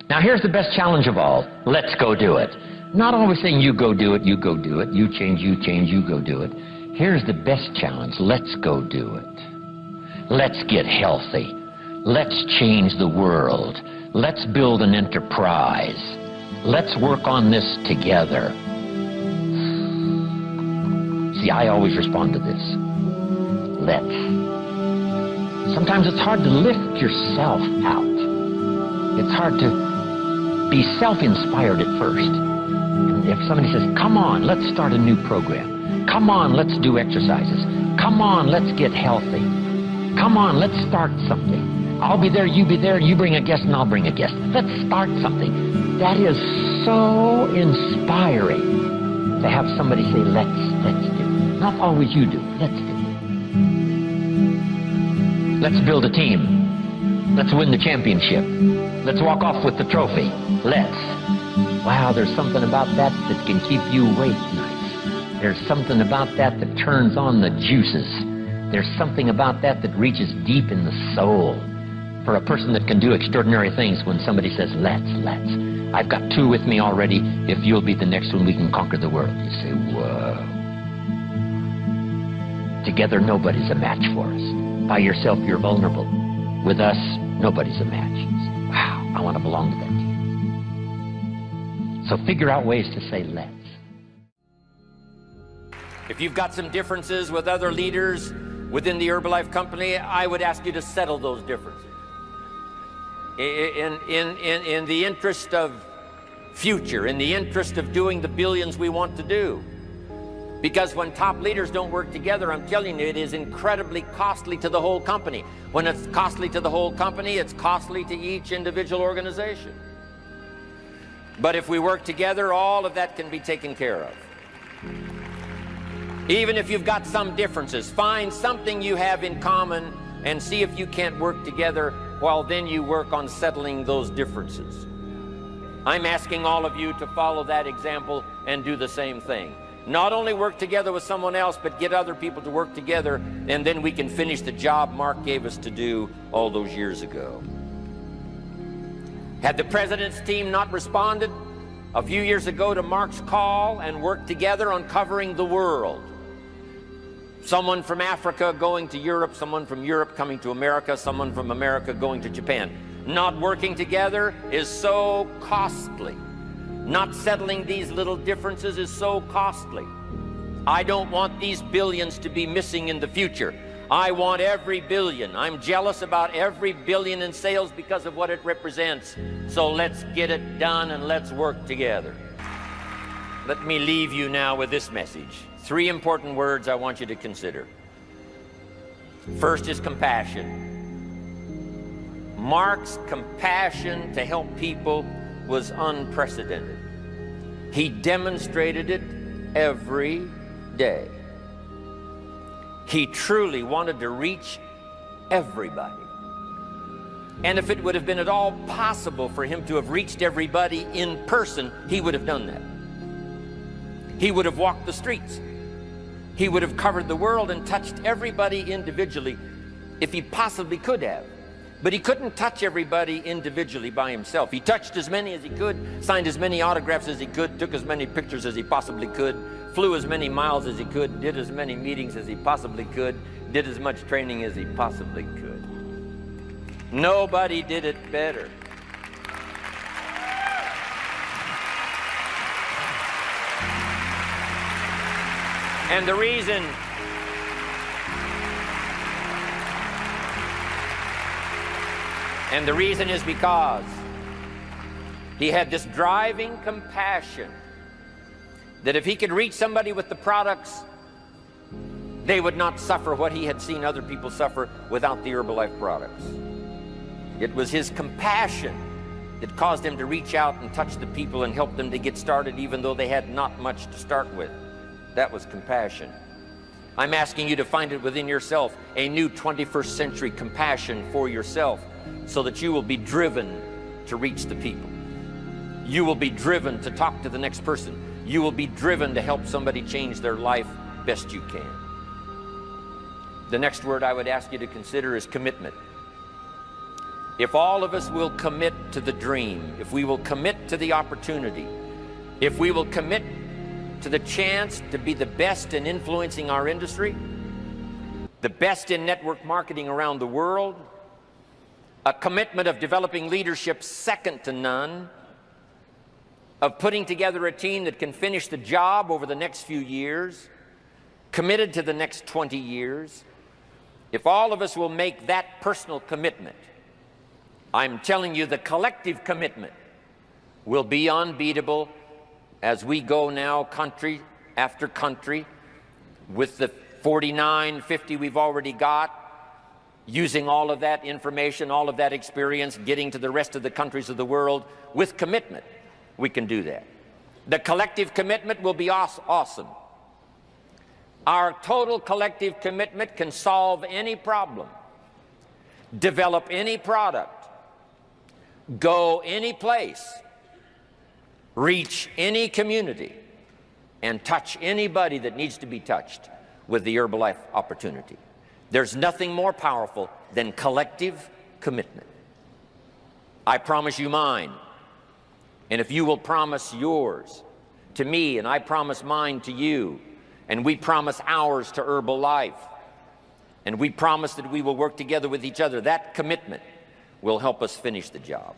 Now here's the best challenge of all. Let's go do it. Not always saying you go do it, you go do it, you change, you go do it. Here's the best challenge. Let's go do it. Let's get healthy. Let's change the world. Let's build an enterprise. Let's work on this together. See, I always respond to this. Let's. Sometimes it's hard to lift yourself out. It's hard to be self-inspired at first. And if somebody says, come on, let's start a new program. Come on, let's do exercises. Come on, let's get healthy. Come on, let's start something. I'll be there, you be there, you bring a guest and I'll bring a guest. Let's start something. That is so inspiring to have somebody say, let's do. Not always you do, let's do. Let's build a team. Let's win the championship. Let's walk off with the trophy. Let's. Wow, there's something about that that can keep you awake nights. There's something about that that turns on the juices. There's something about that that reaches deep in the soul. For a person that can do extraordinary things when somebody says, let's. I've got 2 with me already. If you'll be the next one, we can conquer the world. You say, whoa. Together, nobody's a match for us. By yourself, you're vulnerable. With us, nobody's a match. You say, wow, I want to belong to that team. So figure out ways to say, let's. If you've got some differences with other leaders within the Herbalife company, I would ask you to settle those differences. In the interest of future, in the interest of doing the billions we want to do. Because when top leaders don't work together, I'm telling you, it is incredibly costly to the whole company. When it's costly to the whole company, it's costly to each individual organization. But if we work together, all of that can be taken care of. Even if you've got some differences, find something you have in common and see if you can't work together, while then you work on settling those differences. I'm asking all of you to follow that example and do the same thing. Not only work together with someone else, but get other people to work together, and then we can finish the job Mark gave us to do all those years ago. Had the president's team not responded a few years ago to Mark's call and worked together on covering the world, someone from Africa going to Europe, someone from Europe coming to America, someone from America going to Japan. Not working together is so costly. Not settling these little differences is so costly. I don't want these billions to be missing in the future. I want every billion. I'm jealous about every billion in sales because of what it represents. So let's get it done and let's work together. Let me leave you now with this message. 3 important words I want you to consider. First is compassion. Mark's compassion to help people was unprecedented. He demonstrated it every day. He truly wanted to reach everybody. And if it would have been at all possible for him to have reached everybody in person, he would have done that. He would have walked the streets. He would have covered the world and touched everybody individually if he possibly could have. But he couldn't touch everybody individually by himself. He touched as many as he could, signed as many autographs as he could, took as many pictures as he possibly could, flew as many miles as he could, did as many meetings as he possibly could, did as much training as he possibly could. Nobody did it better. And the reason is because he had this driving compassion that if he could reach somebody with the products, they would not suffer what he had seen other people suffer without the Herbalife products. It was his compassion that caused him to reach out and touch the people and help them to get started even though they had not much to start with. That was compassion. I'm asking you to find it within yourself, a new 21st century compassion for yourself, so that you will be driven to reach the people. You will be driven to talk to the next person. You will be driven to help somebody change their life best you can. The next word I would ask you to consider is commitment. if all of us will commit to the dream, if we will commit to the opportunity, if we will commit to the chance to be the best in influencing our industry, the best in network marketing around the world, a commitment of developing leadership second to none, of putting together a team that can finish the job over the next few years, committed to the next 20 years, if all of us will make that personal commitment, I'm telling you the collective commitment will be unbeatable as we go now country after country with the 49, 50 we've already got, using all of that information, all of that experience, getting to the rest of the countries of the world with commitment. We can do that. The collective commitment will be awesome. Our total collective commitment can solve any problem, develop any product, go any place, reach any community, and touch anybody that needs to be touched with the Herbalife opportunity. There's nothing more powerful than collective commitment. I promise you mine. And if you will promise yours to me, and I promise mine to you, and we promise ours to Herbalife, and we promise that we will work together with each other, that commitment will help us finish the job.